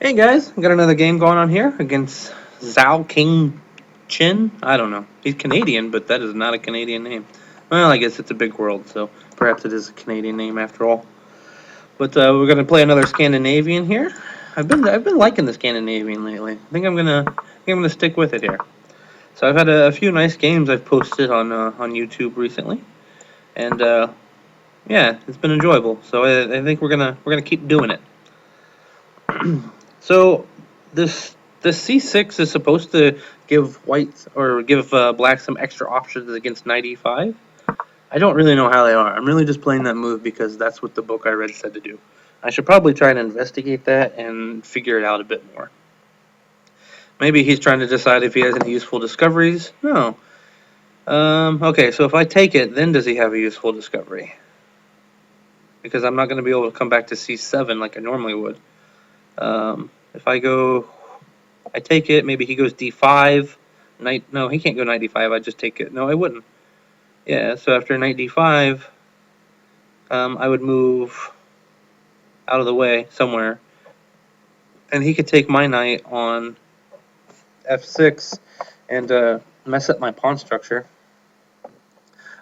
Hey guys, got another game going on here against XiaoKangChen. I don't know. He's Canadian, but that is not a Canadian name. Well, I guess it's a big world, so perhaps it is a Canadian name after all. But we're gonna play another Scandinavian here. I've been liking the Scandinavian lately. I think I'm gonna stick with it here. So I've had a few nice games I've posted on YouTube recently, and yeah, it's been enjoyable. So I think we're gonna keep doing it. So this C6 is supposed to give whites or give black some extra options against knight e5. I don't really know how they are. I'm really just playing that move because that's what the book I read said to do. I should probably try and investigate that and figure it out a bit more. Maybe he's trying to decide if he has any useful discoveries. No. Okay, so if I take it, then does he have a useful discovery? Because I'm not going to be able to come back to C7 like I normally would. If I take it. Maybe he goes d5. Knight. No, he can't go knight d5. I just take it. No, I wouldn't. Yeah. So after knight d5, I would move out of the way somewhere, and he could take my knight on f6 and mess up my pawn structure.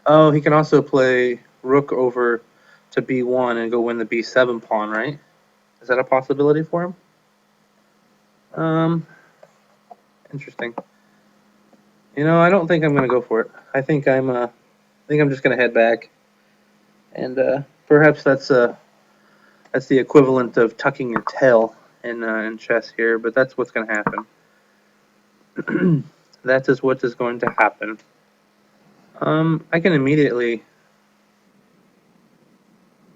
Oh, he can also play rook over to b1 and go win the b7 pawn, right? Is that a possibility for him? Um, Interesting. I don't think I'm gonna go for it. I think I'm just gonna head back, and perhaps that's the equivalent of tucking your tail in chess here, but that's what's going to happen. That is what is going to happen. I can immediately.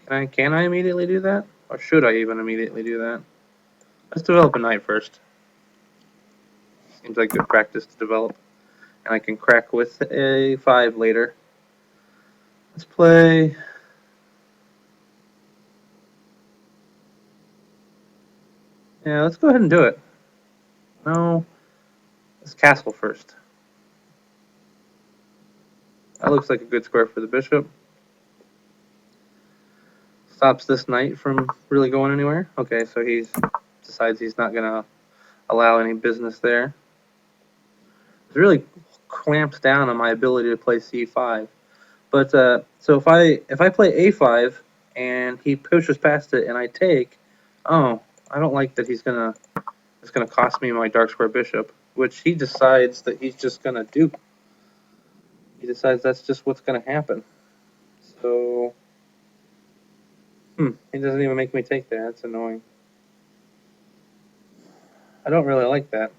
Can I immediately do that, or should I even immediately do that? Let's develop a knight first. Seems like good practice to develop, and I can crack with a5 later. Let's play. Yeah, let's go ahead and do it. No, let's castle first. That looks like a good square for the bishop. Stops this knight from really going anywhere. Okay, so he decides he's not gonna allow any business there. It really clamps down on my ability to play c5. But so if I play a5 and he pushes past it and I take, oh, I don't like that it's gonna cost me my dark square bishop, which he decides that he's just gonna do. He decides that's just what's gonna happen. So he doesn't even make me take that. That's annoying. I don't really like that.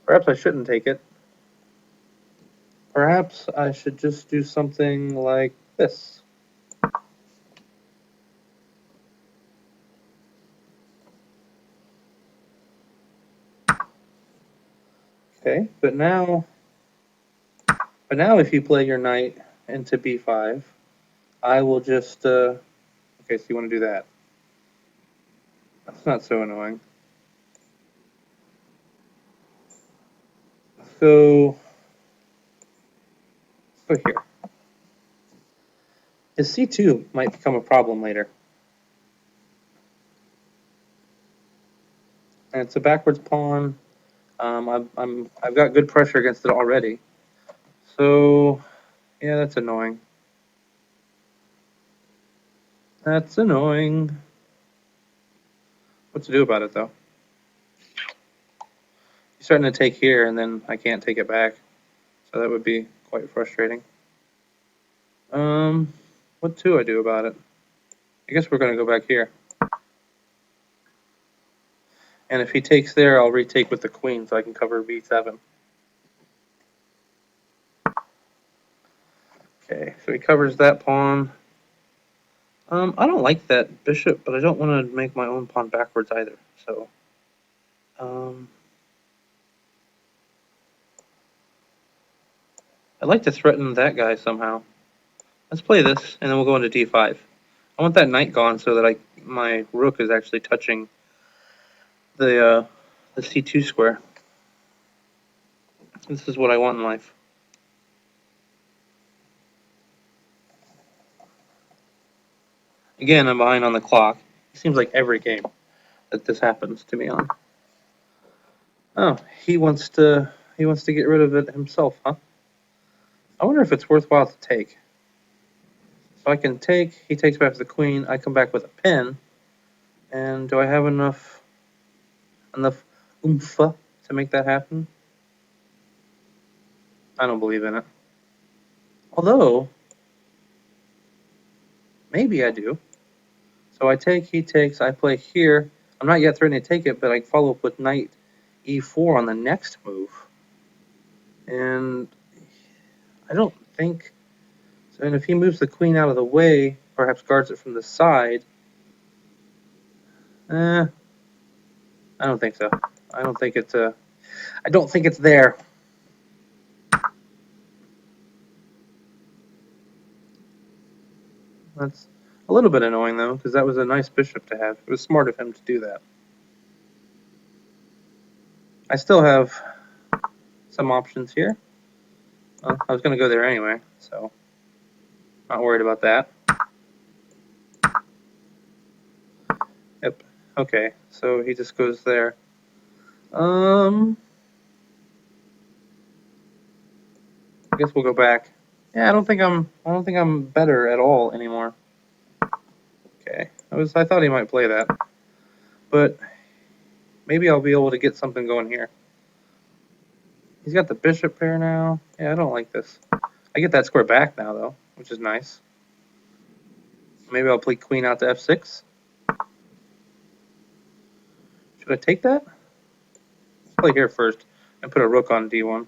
Perhaps I shouldn't take it. Perhaps I should just do something like this. Okay, but now if you play your knight into b5, I will just okay, so you want to do that. That's not so annoying. So let's go here. His c2 might become a problem later. And it's a backwards pawn. I've got good pressure against it already. So yeah, that's annoying. That's annoying. What to do about it though? He's starting to take here, and then I can't take it back. So that would be quite frustrating. What do I do about it? I guess we're going to go back here. And if he takes there, I'll retake with the queen so I can cover b7. Okay, so he covers that pawn. I don't like that bishop, but I don't want to make my own pawn backwards either. So, I'd like to threaten that guy somehow. Let's play this, and then we'll go into d5. I want that knight gone so that my rook is actually touching the c2 square. This is what I want in life. Again, I'm behind on the clock. It seems like every game. that this happens to me on. Oh, he wants to get rid of it himself, huh? I wonder if it's worthwhile to take. So I can take, he takes back the queen, I come back with a pin, and do I have enough oomph to make that happen? I don't believe in it. Although, maybe I do. So I take, he takes, I play here. I'm not yet threatening to take it, but I follow up with knight e4 on the next move. And I don't think... And if he moves the queen out of the way, perhaps guards it from the side. I don't think so. I don't think it's there. That's a little bit annoying though, because that was a nice bishop to have. It was smart of him to do that. I still have some options here. Well, I was going to go there anyway, so not worried about that. Yep. Okay, so he just goes there. I guess we'll go back. Yeah, I don't think I'm better at all anymore. Okay. I thought he might play that. But maybe I'll be able to get something going here. He's got the bishop pair now. Yeah, I don't like this. I get that square back now though, which is nice. Maybe I'll play queen out to f6. Should I take that? Let's play here first and put a rook on d1.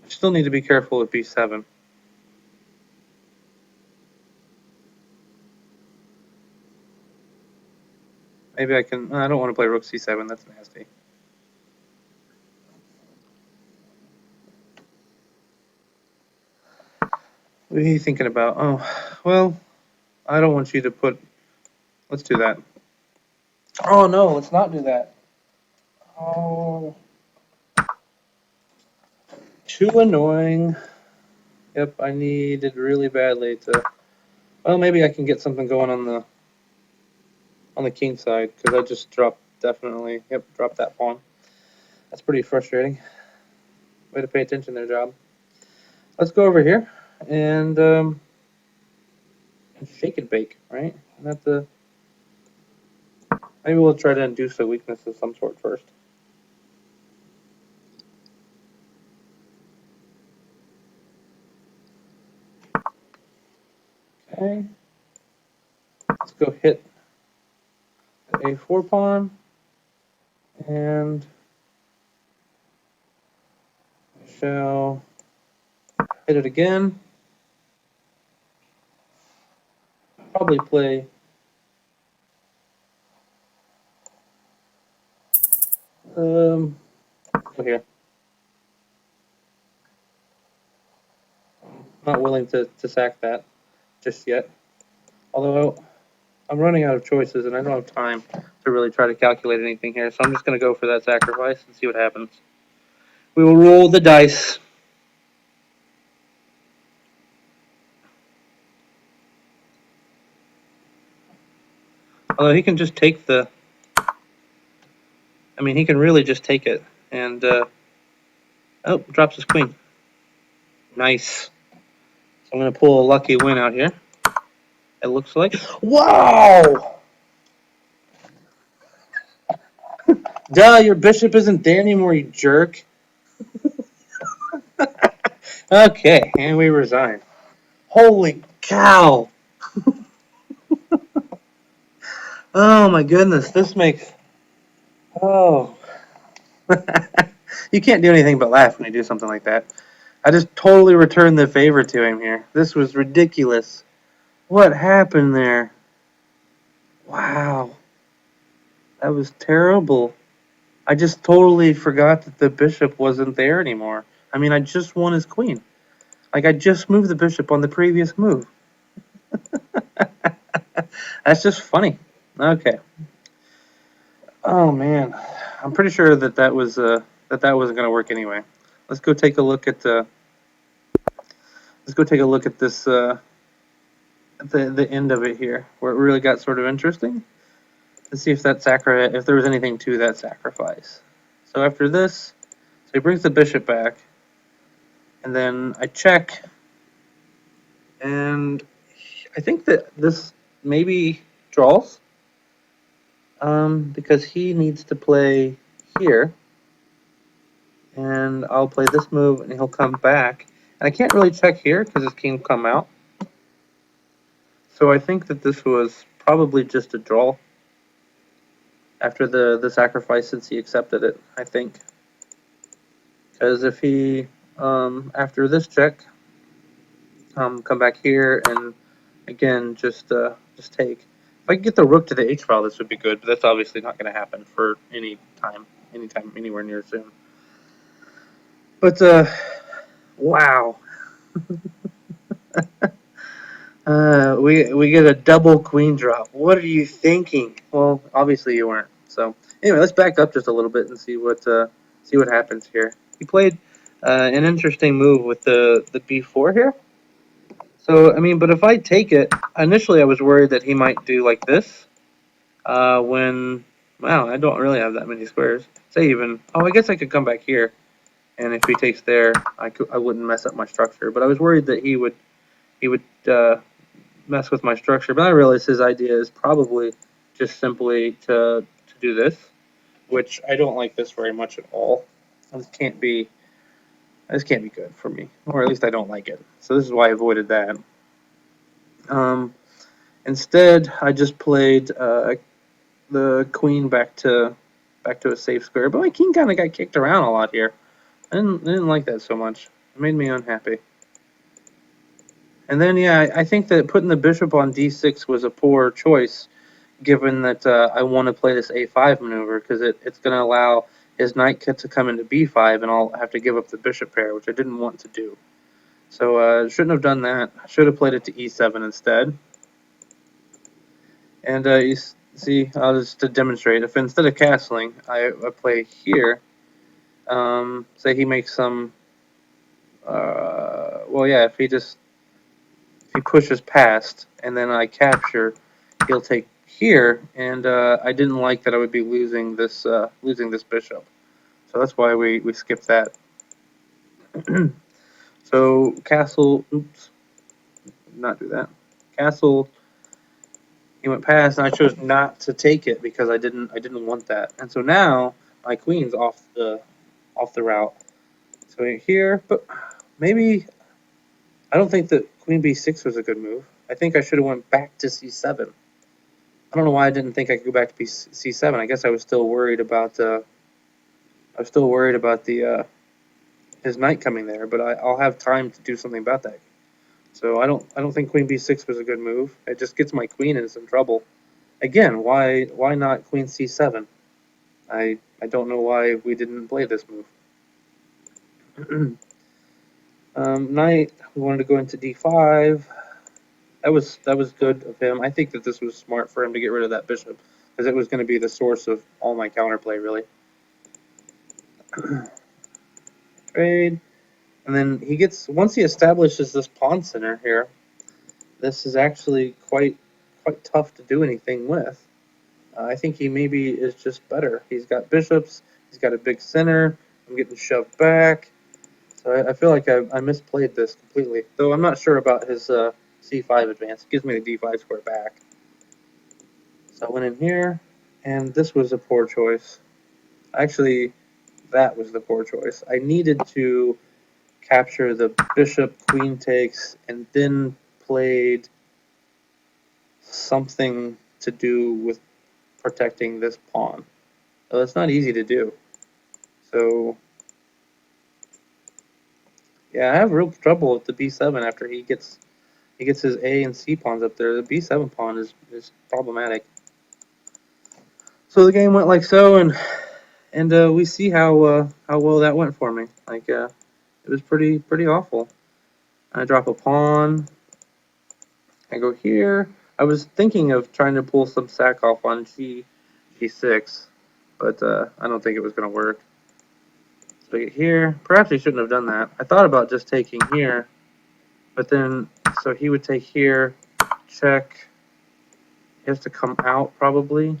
I still need to be careful with b7. Maybe I can... I don't want to play rook c7. That's nasty. What are you thinking about? Oh, well, I don't want you to put... Let's do that. Oh, no, let's not do that. Oh... Too annoying. Yep, I needed really badly to... Well, maybe I can get something going on the king side, because I just dropped, definitely, dropped that pawn. That's pretty frustrating. Way to pay attention there, Job. Let's go over here and shake and bake, right? Maybe we'll try to induce a weakness of some sort first. Okay. Let's go hit the a4 pawn and shall hit it again. Probably play over here. Not willing to sack that just yet. Although I'm running out of choices and I don't have time to really try to calculate anything here, so I'm just going to go for that sacrifice and see what happens. We will roll the dice. Although he can just take the... I mean, he can really just take it. And, oh, drops his queen. Nice. So I'm going to pull a lucky win out here. It looks like... Wow! Duh, your bishop isn't there anymore, you jerk. Okay, and we resign. Holy cow! Oh my goodness, this makes... Oh. You can't do anything but laugh when you do something like that. I just totally returned the favor to him here. This was ridiculous. What happened there? Wow. That was terrible. I just totally forgot that the bishop wasn't there anymore. I mean, I just won his queen. Like, I just moved the bishop on the previous move. That's just funny. Okay. Oh, man. I'm pretty sure that wasn't going to work anyway. Let's go take a look at this at the end of it here, where it really got sort of interesting. Let's see if if there was anything to that sacrifice. So after this, so he brings the bishop back, and then I check, and I think that this maybe draws, because he needs to play here, and I'll play this move, and he'll come back, and I can't really check here because his king will come out. So I think that this was probably just a draw after the sacrifice, since he accepted it, I think. Because if he, after this check, come back here and again just take. If I could get the rook to the h file, this would be good, but that's obviously not going to happen for anytime, anywhere near soon. But wow, we get a double queen drop. What are you thinking? Well, obviously you weren't. So anyway, let's back up just a little bit and see what happens here. He played an interesting move with the b4 here. So I mean, but if I take it, initially I was worried that he might do like this. When wow, I don't really have that many squares. Say even I guess I could come back here, and if he takes there, I wouldn't mess up my structure. But I was worried that he would mess with my structure. But I realized his idea is probably just simply to do this, which I don't like this very much at all. This can't be good for me, or at least I don't like it. So this is why I avoided that. Um, Instead, I just played the queen back to a safe square, but my king kind of got kicked around a lot here. I didn't like that so much. It made me unhappy. And then yeah, I think that putting the bishop on d6 was a poor choice, given that I want to play this a5 maneuver, because it's going to allow his knight to come into b5, and I'll have to give up the bishop pair, which I didn't want to do. So shouldn't have done that. I should have played it to e7 instead. And you see, I'll just to demonstrate, if instead of castling, I play here, say he makes some, well, yeah, if he pushes past and then I capture, he'll take here, and I didn't like that I would be losing this bishop, so that's why we skipped that. So castle, oops, not do that. Castle, he went past, and I chose not to take it because I didn't want that, and so now my queen's off the route. So here, but maybe I don't think that queen b6 was a good move. I think I should have went back to c7. I don't know why I didn't think I could go back to c7. I guess I was still worried about the his knight coming there, but I'll have time to do something about that. So I don't think queen b6 was a good move. It just gets my queen in some trouble. Again, why not queen c7? I don't know why we didn't play this move. Knight, we wanted to go into d5. That was good of him. I think that this was smart for him to get rid of that bishop, because it was going to be the source of all my counterplay, really. Trade, and then he gets, once he establishes this pawn center here, this is actually quite tough to do anything with. I think he maybe is just better. He's got bishops. He's got a big center. I'm getting shoved back. So I feel like I misplayed this completely. Though I'm not sure about his c5 advance. It gives me the d5 square back. So I went in here, and this was a poor choice. Actually, that was the poor choice. I needed to capture the bishop, queen takes, and then played something to do with protecting this pawn. So it's not easy to do. So yeah, I have real trouble with the b7 after he gets his a and c pawns up there. The b7 pawn is problematic. So the game went like so, and we see how well that went for me. Like it was pretty awful. I drop a pawn. I go here. I was thinking of trying to pull some sack off on g6, but I don't think it was going to work. So I get here. Perhaps he shouldn't have done that. I thought about just taking here, but then, so he would take here, check. He has to come out probably.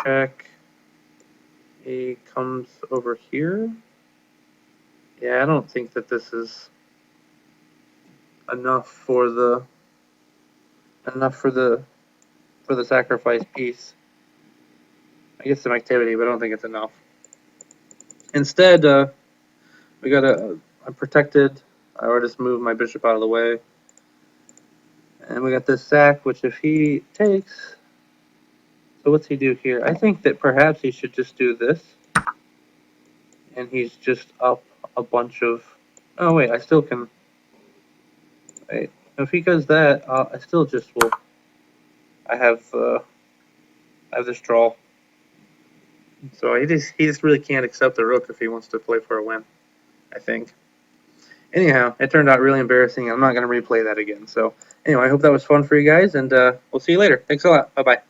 check. He comes over here. Yeah, I don't think that this is enough for the sacrifice piece. I get some activity, but I don't think it's enough. Instead, we got I'm protected. I already just moved my bishop out of the way. And we got this sack, which if he takes... So what's he do here? I think that perhaps he should just do this. And he's just up a bunch of... Oh, wait, I still can... Wait, if he does that, I still just will... I have this draw. So he just really can't accept the rook if he wants to play for a win, I think. Anyhow, it turned out really embarrassing. I'm not going to replay that again. So anyway, I hope that was fun for you guys, and we'll see you later. Thanks a lot. Bye-bye.